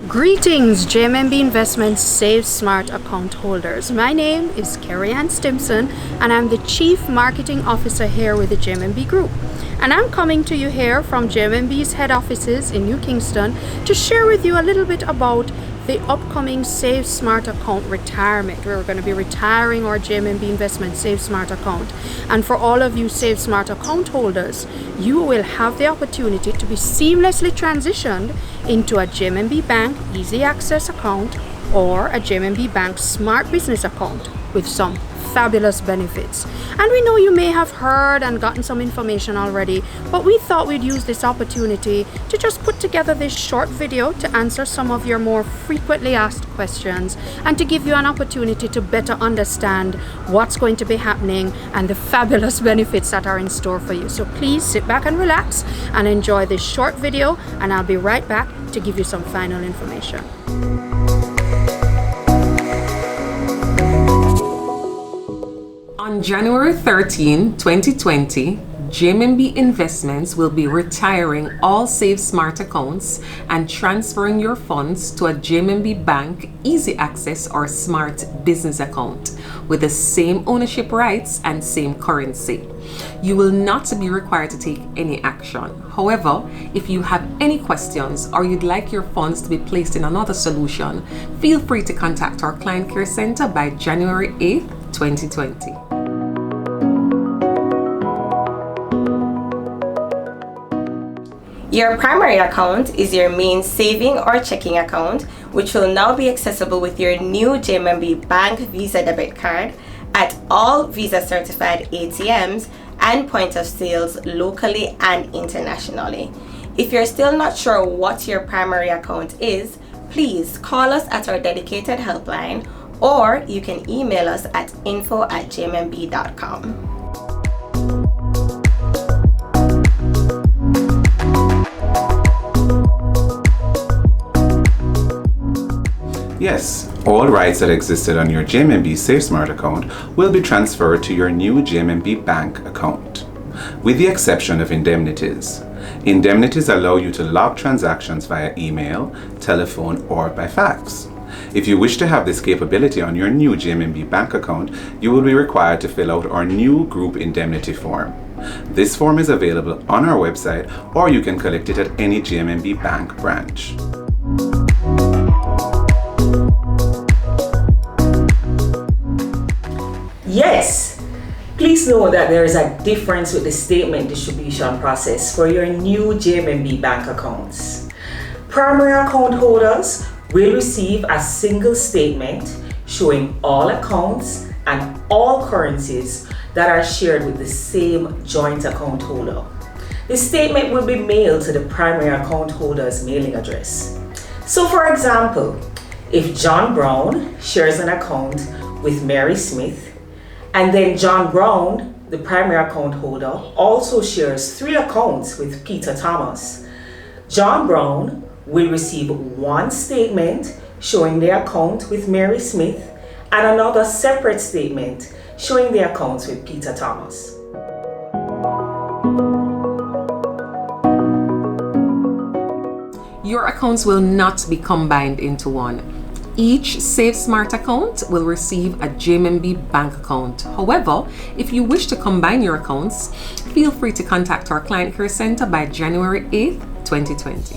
Greetings, JMMB Investments Save Smart account holders. My name is Carrie Ann Stimson and I'm the Chief Marketing Officer here with the JMMB Group. And I'm coming to you here from JMMB's head offices in New Kingston to share with you a little bit about the upcoming Save Smart account retirement. We're going to be retiring our JMMB Investments Save Smart account. And for all of you Save Smart account holders, you will have the opportunity to be seamlessly transitioned into a JMMB Bank EzAccess account or a JMMB Bank Smart Business account with some fabulous benefits. And we know you may have heard and gotten some information already, but we thought we'd use this opportunity to just put together this short video to answer some of your more frequently asked questions and to give you an opportunity to better understand what's going to be happening and the fabulous benefits that are in store for you. So please sit back and relax and enjoy this short video, and I'll be right back to give you some final information. On January 13, 2020, JMMB Investments will be retiring all Save Smart accounts and transferring your funds to a JMMB Bank EzAccess or Smart Business account with the same ownership rights and same currency. You will not be required to take any action. However, if you have any questions or you'd like your funds to be placed in another solution, feel free to contact our Client Care Center by January 8, 2020. Your primary account is your main saving or checking account, which will now be accessible with your new JMMB Bank Visa Debit Card at all Visa certified ATMs and point of sales locally and internationally. If you're still not sure what your primary account is, please call us at our dedicated helpline, or you can email us at info@jmmb.com. Yes, all rights that existed on your JMMB SafeSmart account will be transferred to your new JMMB Bank account, with the exception of indemnities. Indemnities allow you to log transactions via email, telephone, or by fax. If you wish to have this capability on your new JMMB Bank account, you will be required to fill out our new group indemnity form. This form is available on our website, or you can collect it at any JMMB Bank branch. Yes, please know that there is a difference with the statement distribution process for your new JMMB Bank accounts. Primary account holders will receive a single statement showing all accounts and all currencies that are shared with the same joint account holder. The statement will be mailed to the primary account holder's mailing address. So for example, if John Brown shares an account with Mary Smith, and then John Brown, the primary account holder, also shares 3 accounts with Peter Thomas, John Brown will receive one statement showing the account with Mary Smith and another separate statement showing the accounts with Peter Thomas. Your accounts will not be combined into one. Each Save Smart account will receive a JMMB Bank account. However, if you wish to combine your accounts, feel free to contact our Client Care Center by January 8th, 2020.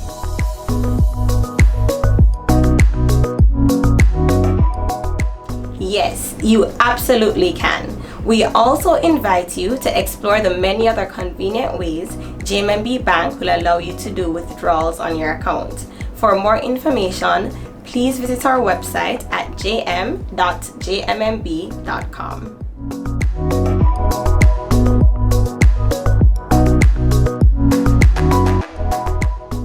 Yes, you absolutely can. We also invite you to explore the many other convenient ways JMMB Bank will allow you to do withdrawals on your account. For more information, please visit our website at jm.jmmb.com.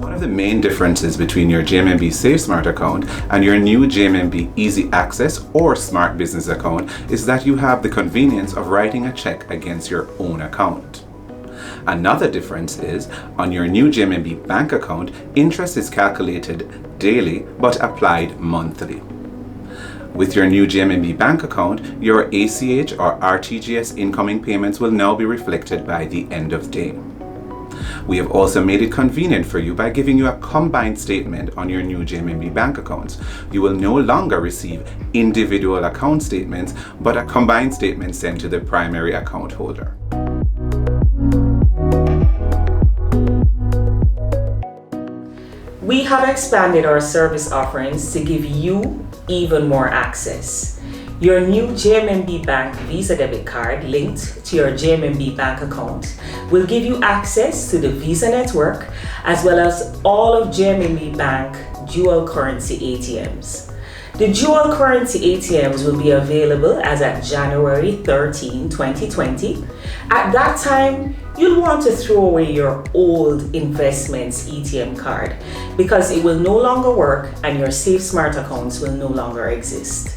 One of the main differences between your JMMB SafeSmart account and your new JMMB EzAccess or Smart Business account is that you have the convenience of writing a check against your own account. Another difference is, on your new JMMB Bank account, interest is calculated daily but applied monthly. With your new JMMB Bank account, your ACH or RTGS incoming payments will now be reflected by the end of day. We have also made it convenient for you by giving you a combined statement on your new JMMB bank accounts. You will no longer receive individual account statements, but a combined statement sent to the primary account holder. We have expanded our service offerings to give you even more access. Your new JMMB Bank Visa Debit Card linked to your JMMB Bank account will give you access to the Visa network as well as all of JMMB Bank dual currency ATMs. The dual currency ATMs will be available as at January 13, 2020. At that time, you'll want to throw away your old Investments ATM card because it will no longer work and your Safe Smart accounts will no longer exist.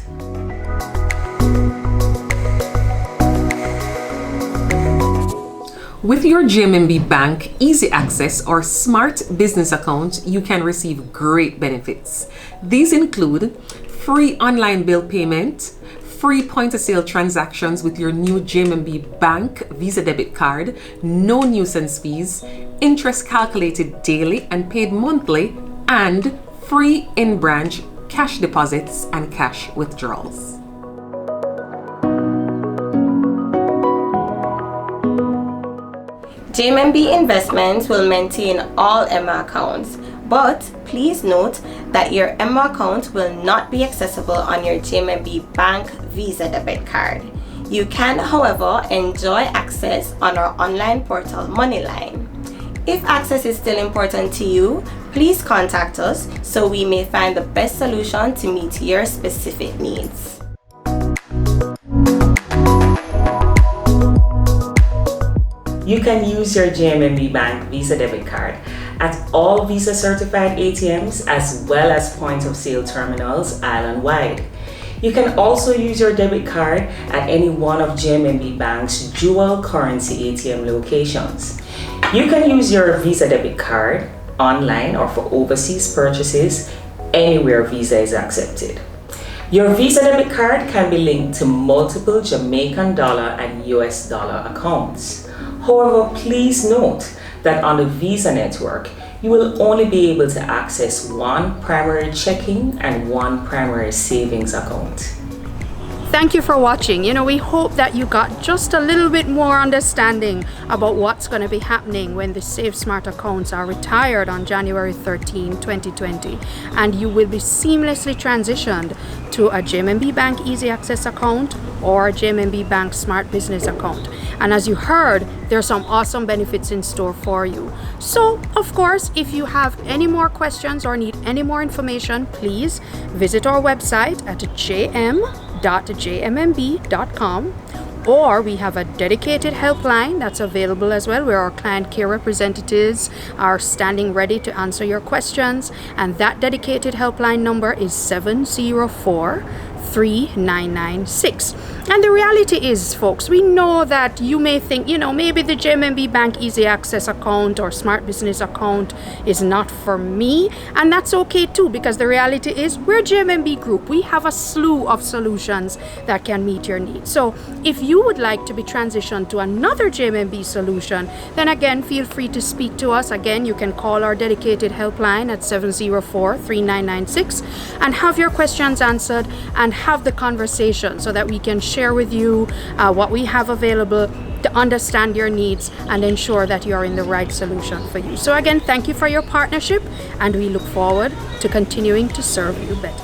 With your JMMB Bank EzAccess or Smart Business account, you can receive great benefits. These include free online bill payment, free point-of-sale transactions with your new JMMB Bank Visa Debit Card, no nuisance fees, interest calculated daily and paid monthly, and free in-branch cash deposits and cash withdrawals. JMMB Investments will maintain all EMMA accounts, but please note that your EMMA account will not be accessible on your JMMB Bank Visa Debit Card. You can, however, enjoy access on our online portal Moneyline. If access is still important to you, please contact us so we may find the best solution to meet your specific needs. You can use your JMMB Bank Visa Debit Card at all Visa certified ATMs as well as point of sale terminals island-wide. You can also use your debit card at any one of JMMB Bank's dual currency ATM locations. You can use your Visa Debit Card online or for overseas purchases anywhere Visa is accepted. Your Visa Debit Card can be linked to multiple Jamaican dollar and US dollar accounts. However, please note that on the Visa network, you will only be able to access one primary checking and one primary savings account. Thank you for watching. We hope that you got just a little bit more understanding about what's going to be happening when the Safe Smart accounts are retired on January 13, 2020, and you will be seamlessly transitioned to a JMMB Bank EzAccess account or a JMMB Bank Smart Business account. And as you heard, there's some awesome benefits in store for you. So, of course, if you have any more questions or need any more information, please visit our website at jm.jmmb.com, or we have a dedicated helpline that's available as well, where our client care representatives are standing ready to answer your questions, and that dedicated helpline number is 704-3996. And the reality is, folks, we know that you may think, maybe the JMMB Bank EzAccess account or Smart Business account is not for me, and that's okay too, because the reality is we're JMMB Group. We have a slew of solutions that can meet your needs. So if you would like to be transitioned to another JMMB solution, then again, feel free to speak to us. Again, you can call our dedicated helpline at 704-3996 and have your questions answered and have the conversation so that we can share with you what we have available to understand your needs and ensure that you are in the right solution for you. So again, thank you for your partnership, and we look forward to continuing to serve you better.